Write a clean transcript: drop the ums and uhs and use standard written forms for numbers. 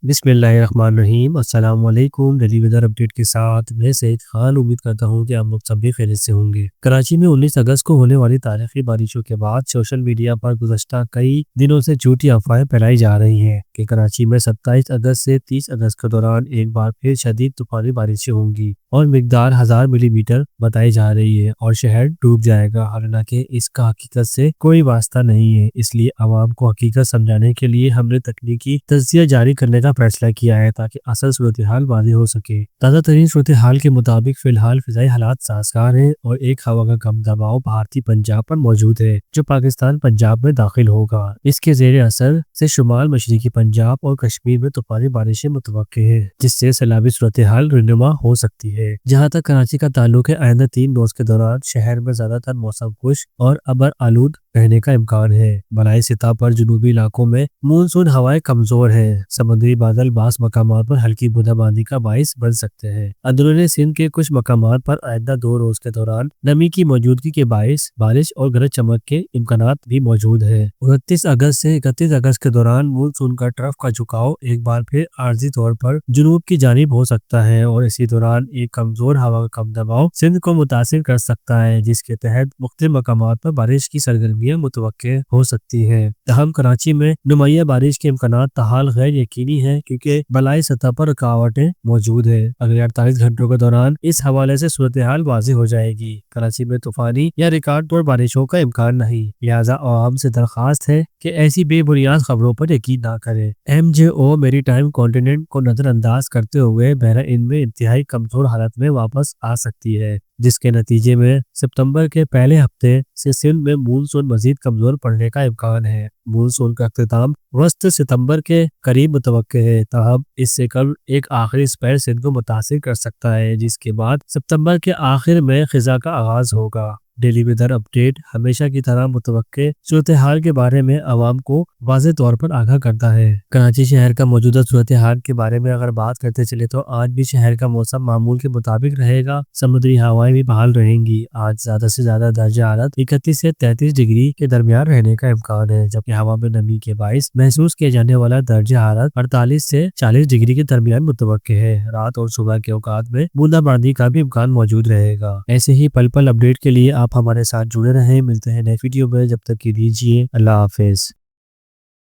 بسم اللہ الرحمن الرحیم۔ السلام علیکم۔ ڈیلی ویدر اپڈیٹ کے ساتھ میں سعید خان امید کرتا ہوں کہ آپ لوگ سب بھی خیریت سے ہوں گے۔ کراچی میں 19 اگست کو ہونے والی تاریخی بارشوں کے بعد سوشل میڈیا پر گزشتہ کئی دنوں سے جھوٹی افواہیں پھیلائی جا رہی ہیں کہ کراچی میں 27 اگست سے 30 اگست کے دوران ایک بار پھر شدید طوفانی بارشیں ہوں گی اور مقدار 1000 ملی میٹر بتائی جا رہی ہے اور شہر ڈوب جائے گا، حالانکہ اس کا حقیقت سے کوئی واسطہ نہیں ہے۔ اس لیے عوام کو حقیقت سمجھانے کے لیے ہم نے تکنیکی تجزیہ جاری کرنے کا فیصلہ کیا ہے تاکہ اصل صورتحال واضح ہو سکے۔ تازہ ترین صورتحال کے مطابق فی الحال فضائی حالات سازگار ہیں اور ایک ہوا کا کم دباؤ بھارتی پنجاب پر موجود ہے جو پاکستان پنجاب میں داخل ہوگا۔ اس کے زیر اثر سے شمال مشرقی پنجاب اور کشمیر میں طوفانی بارشیں متوقع ہیں، جس سے سیلابی صورتحال رونما ہو سکتی ہے۔ جہاں تک کراچی کا تعلق ہے، آئندہ 3 روز کے دوران شہر میں زیادہ تر موسم خشک اور ابر آلود رہنے کا امکان ہے۔ بالائی سطح پر جنوبی علاقوں میں مونسون ہوائیں کمزور ہیں۔ سمندری بادل بعض مقامات پر ہلکی بوندا کا باعث بن سکتے ہیں۔ اندرون سندھ کے کچھ مقامات پر آئندہ 2 روز کے دوران نمی کی موجودگی کے باعث بارش اور گرج چمک کے امکانات بھی موجود ہیں۔ 29 اگست سے 31 اگست کے دوران مونسون کا ٹرف کا جھکاؤ ایک بار پھر عارضی طور پر جنوب کی جانب ہو سکتا ہے اور اسی دوران ایک کمزور ہوا کا کم دباؤ سندھ کو متاثر کر سکتا ہے، جس کے تحت مختلف مقامات پر بارش کی سرگرمیاں متوقع ہو سکتی ہیں۔ تاہم کراچی میں نمایاں بارش کے امکانات تاحال غیر یقینی ہیں کیونکہ بالائی سطح پر رکاوٹیں موجود ہیں۔ اگلے 48 گھنٹوں کے دوران اس حوالے سے صورتحال واضح ہو جائے گی۔ کراچی میں طوفانی یا ریکارڈ توڑ بارشوں کا امکان نہیں، لہٰذا عوام سے درخواست ہے کہ ایسی بے بنیاد خبروں پر یقین نہ کریں۔ MJO میری ٹائم کانٹیننٹ کو نظر انداز کرتے ہوئے بحیرہ ہند میں انتہائی کمزور حالت میں واپس آ سکتی ہے، جس کے نتیجے میں ستمبر کے پہلے ہفتے سے سندھ میں مونسون مزید کمزور پڑنے کا امکان ہے۔ مونسون کا اختتام وسط ستمبر کے قریب متوقع ہے، تاہم اس سے قبل ایک آخری اسپیل سندھ کو متاثر کر سکتا ہے، جس کے بعد ستمبر کے آخر میں خزاں کا آغاز ہوگا۔ ڈیلی ویدر اپڈیٹ ہمیشہ کی طرح متوقع صورتحال کے بارے میں عوام کو واضح طور پر آگاہ کرتا ہے۔ کراچی شہر کا موجودہ صورتحال کے بارے میں اگر بات کرتے چلے تو آج بھی شہر کا موسم معمول کے مطابق رہے گا۔ سمندری ہوائیں بھی بحال رہیں گی۔ آج زیادہ سے زیادہ درجہ حرارت 31 سے 33 ڈگری کے درمیان رہنے کا امکان ہے، جبکہ ہوا میں نمی کے باعث محسوس کیا جانے والا درجہ حرارت 48 سے 40 ڈگری کے درمیان متوقع ہے۔ رات اور صبح کے اوقات میں بوندا باندی کا بھی امکان موجود رہے گا۔ ایسے ہی پل پل اپڈیٹ کے لیے آپ ہمارے ساتھ جڑے رہیں۔ ملتے ہیں نئے ویڈیو میں، جب تک کے لیے اللہ حافظ۔